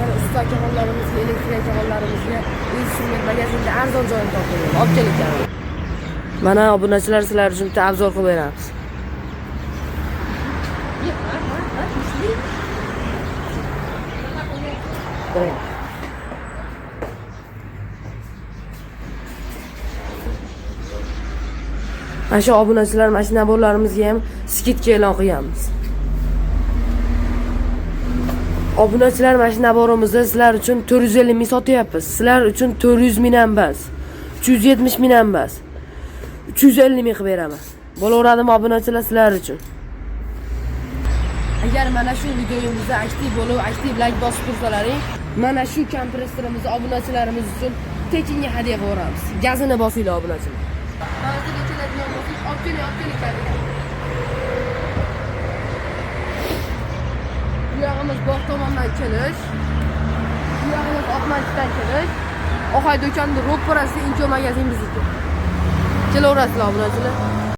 mana usta akaxonlarimizga, elektrik akaxonlarimizga instrument magazinda arzon joyini topib olib kelgan. Mana obunachilar sizlar uchun bitta obzor qilib beramiz. Mana shu obunachilar mashina borlarimizga ham skidka e'lon qilganmiz. Obunachilar mashina borimizda sizlar uchun 450 ming sotyapmiz. Sizlar uchun 400 ming ham emas, 370 ming ham emas, 350 ming qilib beraman. Bo'laveradimi obunachilar sizlar uchun? Agar mana shu videomizda aktiv bo'lib, aktiv like bosib tursalaring, mana shu kompressorimizni obunachilarimiz uchun tekinga hadya qilamiz. Gazini bosinglar obunachilar. Hozirga keladigan bo'lsak, olib keling. Bu yog'imiz bog' tomondan kelish, bu yog'imiz Oqmanchidan kelish. Oqay do'konning ro'parasida Inko magazin bizniki. Kelaverasizlar obunachilar.